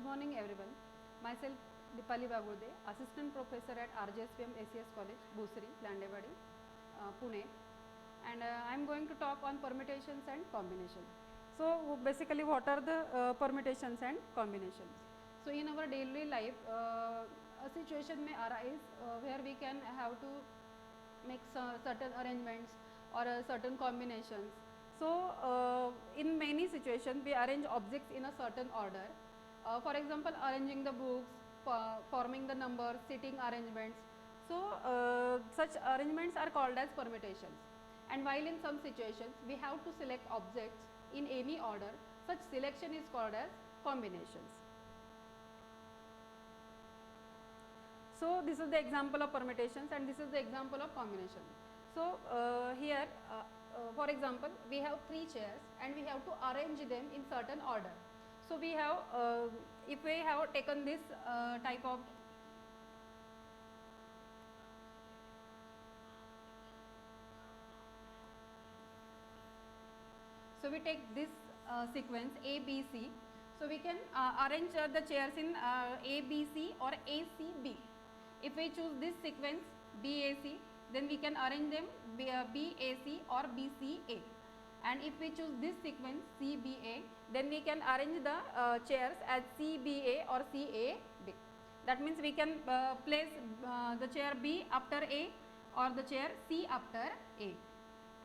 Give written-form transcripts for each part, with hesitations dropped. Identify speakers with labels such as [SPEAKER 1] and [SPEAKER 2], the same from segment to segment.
[SPEAKER 1] morning everyone. Myself Dipali Bagurde, Assistant Professor at RJSPM ACS College, Busri, Landewadi, Pune, and I am going to talk on permutations and combinations. So basically, what are the permutations and combinations? So in our daily life, a situation may arise where we can have to make certain arrangements or certain combinations. So in many situations, we arrange objects in a certain order. For example, arranging the books, forming the numbers, sitting arrangements. So such arrangements are called as permutations. And while in some situations we have to select objects in any order, such selection is called as combinations. So this is the example of permutations and this is the example of combination. So here for example, we have 3 chairs and we have to arrange them in certain order. So we have if we have taken this type of so we take this sequence A, B, C. So we can arrange the chairs in A, B, C or A, C, B. If we choose this sequence B, A, C, then we can arrange them B, A, C or B, C, A. And if we choose this sequence C, B, A, then we can arrange the chairs as C, B, A or C, A, B. That means we can place the chair B after A or the chair C after A.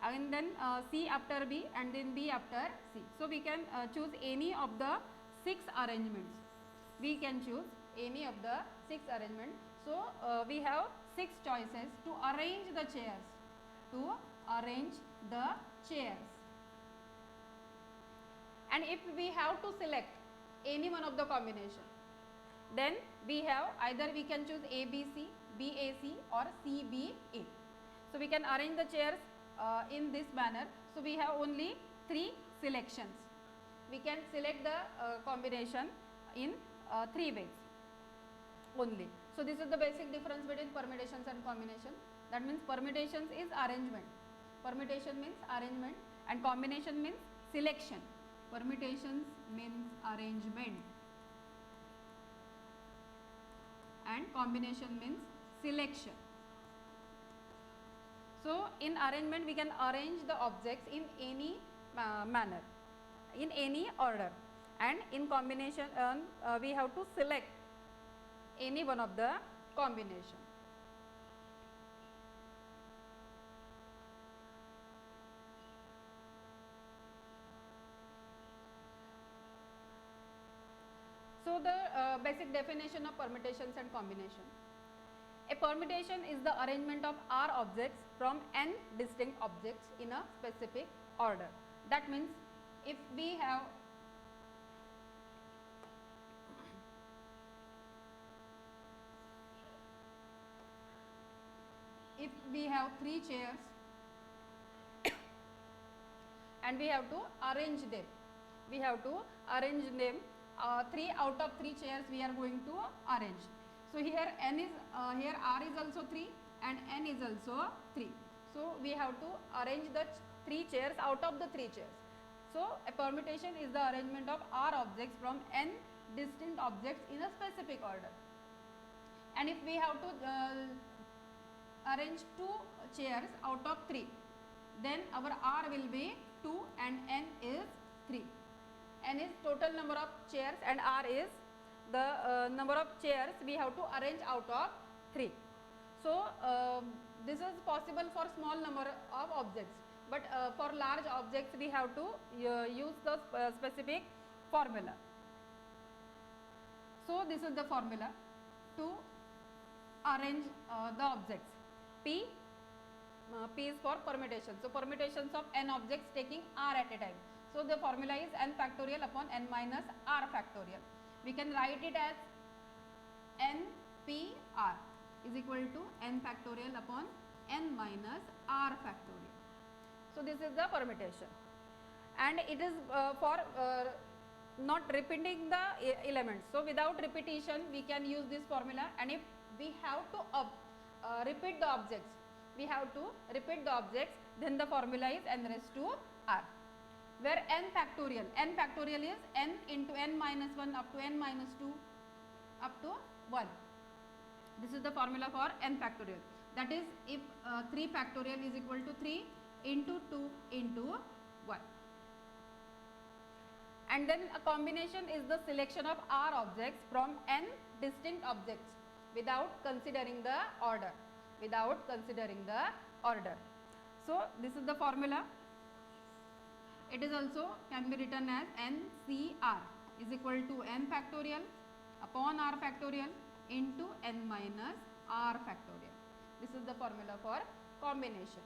[SPEAKER 1] And then C after B and then B after C. So we can choose any of the 6 arrangements. We can choose any of the 6 arrangements. So we have 6 choices to arrange the chairs. To arrange the chairs. And if we have to select any one of the combination, then we have either we can choose ABC, BAC or CBA. So we can arrange the chairs in this manner. So we have only 3 selections. We can select the combination in 3 ways only. So this is the basic difference between permutations and combination. That means permutations is arrangement. Permutation means arrangement and combination means selection. Permutations means arrangement and combination means selection. So in arrangement we can arrange the objects in any manner, in any order, and in combination we have to select any one of the combination. So the basic definition of permutations and combination. A permutation is the arrangement of R objects from n distinct objects in a specific order. That means if we have if we have 3 chairs and we have to arrange them. We have to arrange them 3 out of 3 chairs we are going to arrange. So here n is here R is also 3 and n is also 3. So we have to arrange the 3 chairs out of the 3 chairs. So a permutation is the arrangement of R objects from n distinct objects in a specific order. And if we have to arrange 2 chairs out of 3, then our R will be 2 and n is 3. N is total number of chairs and R is the number of chairs we have to arrange out of 3. So this is possible for small number of objects, but for large objects we have to use the specific formula. So this is the formula to arrange the objects. P is for permutation. So permutations of n objects taking R at a time. So the formula is n factorial upon n minus R factorial. We can write it as NPR is equal to n factorial upon n minus R factorial. So this is the permutation, and it is for not repeating the elements. So without repetition we can use this formula, and if we have to repeat the objects, then the formula is n raised to R. where n factorial is n into n minus 1 up to n minus 2 up to 1. This is the formula for n factorial. That is, if 3 factorial is equal to 3 into 2 into 1. And then a combination is the selection of r objects from n distinct objects without considering the order. So this is the formula. It is also can be written as NCR is equal to n factorial upon r factorial into n minus r factorial. This is the formula for combination.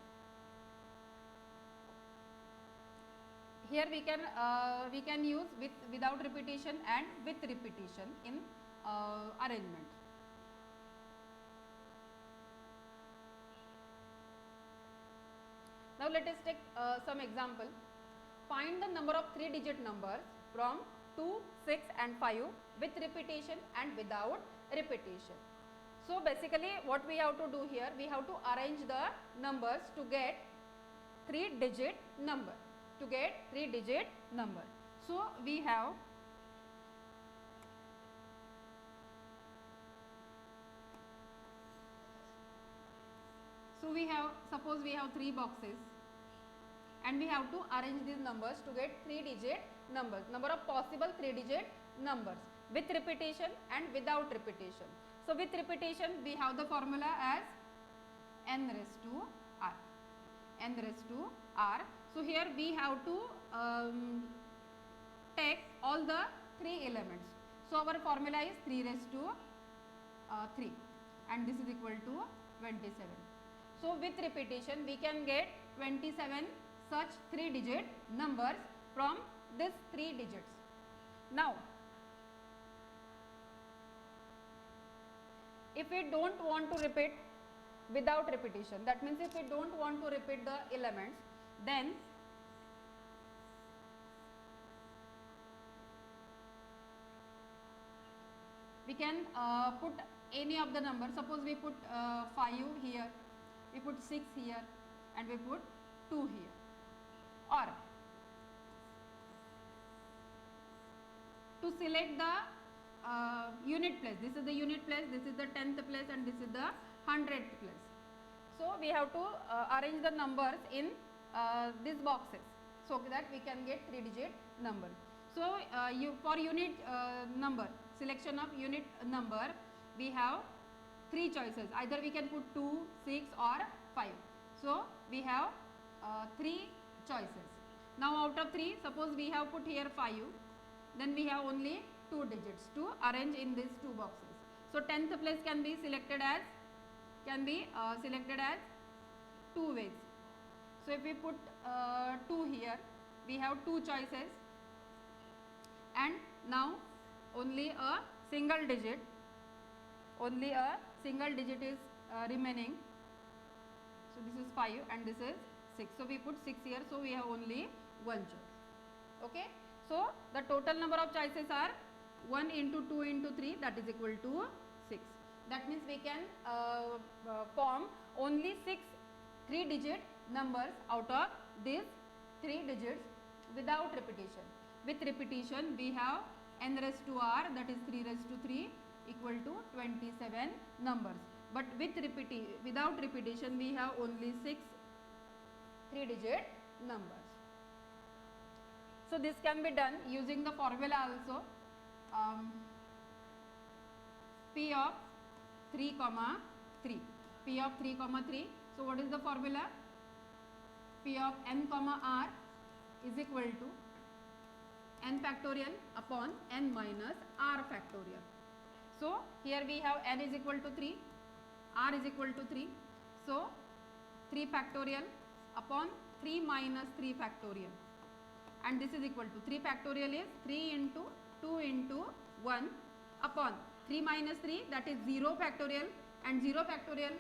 [SPEAKER 1] Here we can use without repetition and with repetition in arrangement. Now let us take some example. Find the number of 3-digit numbers from 2, 6 and 5 with repetition and without repetition. So basically what we have to do here, we have to arrange the numbers to get 3-digit number. So we have suppose we have 3 boxes and we have to arrange these numbers to get 3-digit numbers, number of possible 3-digit numbers with repetition and without repetition. So with repetition we have the formula as n raised to r. So here we have to take all the 3 elements. So our formula is 3 raised to 3 and this is equal to 27. So with repetition we can get 27 such 3-digit numbers from these 3 digits. Now if we don't want to repeat without repetition, that means if we don't want to repeat the elements, then we can put any of the numbers. Suppose we put 5 here, we put 6 here and we put 2 here. Or to select the unit place, this is the unit place, this is the 10th place and this is the 100th place. So we have to arrange the numbers in these boxes so that we can get 3-digit number. So for unit number, selection of unit number, we have 3 choices. Either we can put 2, 6 or 5. So we have 3 choices. Now out of 3, suppose we have put here 5, then we have only 2 digits to arrange in these 2 boxes. So 10th place can be selected as 2 ways. So if we put 2 here, we have 2 choices and now only a single digit is remaining. So this is 5 and this is 6. So we put 6 here, so we have only 1 choice. Okay. So the total number of choices are 1 into 2 into 3, that is equal to 6. That means we can form only 6 3-digit numbers out of these 3 digits without repetition. With repetition we have n raised to r, that is 3 raised to 3 equal to 27 numbers. But without repetition we have only 6 3-digit numbers. So this can be done using the formula also, P of 3, 3. P of 3, 3. So what is the formula? P of n, r is equal to n factorial upon n minus r factorial. So here we have n is equal to 3, r is equal to 3. So 3 factorial upon 3 minus 3 factorial, and this is equal to 3 factorial is 3 into 2 into 1 upon 3 minus 3, that is 0 factorial, and 0 factorial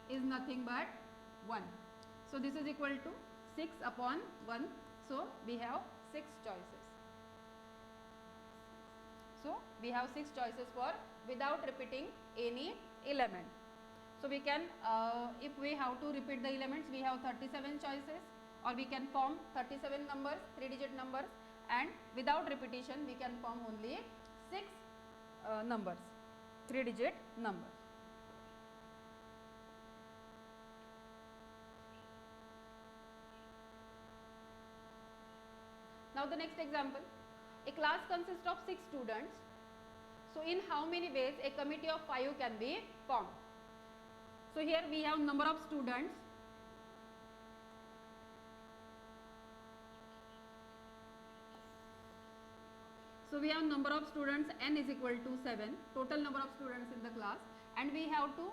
[SPEAKER 1] is nothing but 1. So this is equal to 6 upon 1. So we have 6 choices. So we have 6 choices for without repeating any element. So we can, if we have to repeat the elements, we have 37 choices, or we can form 37 numbers, 3-digit numbers, and without repetition we can form only 6 numbers, 3-digit numbers. Now the next example, a class consists of 6 students. So in how many ways a committee of 5 can be formed? So here we have number of students. So we have number of students n is equal to 7, total number of students in the class, and we have to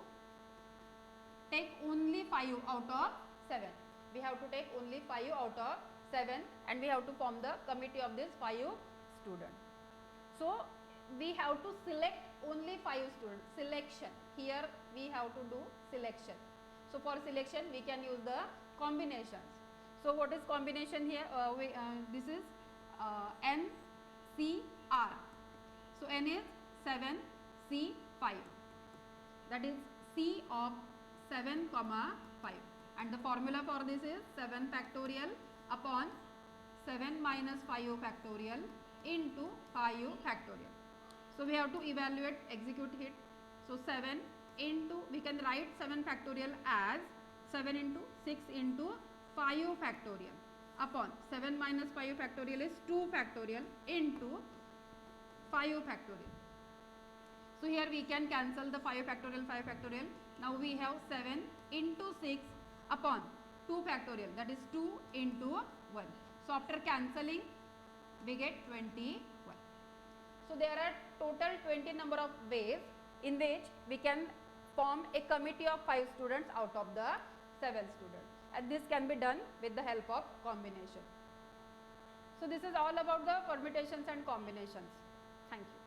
[SPEAKER 1] take only 5 out of 7. We have to take only 5 out of 7 and we have to form the committee of these 5 students. So we have to select only 5 students, selection. Here we have to do selection. So for selection we can use the combinations. So what is combination here? This is n, C, R. So n is 7, C, 5. That is C of 7, 5. And the formula for this is 7 factorial upon 7 minus 5 factorial into 5 factorial. So we have to evaluate, execute it. So 7 into, we can write 7 factorial as 7 into 6 into 5 factorial upon 7 minus 5 factorial is 2 factorial into 5 factorial. So here we can cancel the 5 factorial, 5 factorial. Now we have 7 into 6 upon 2 factorial, that is 2 into 1. So after cancelling we get 21. So there are total 20 number of ways in which we can form a committee of 5 students out of the 7 students, and this can be done with the help of combination. So this is all about the permutations and combinations. Thank you.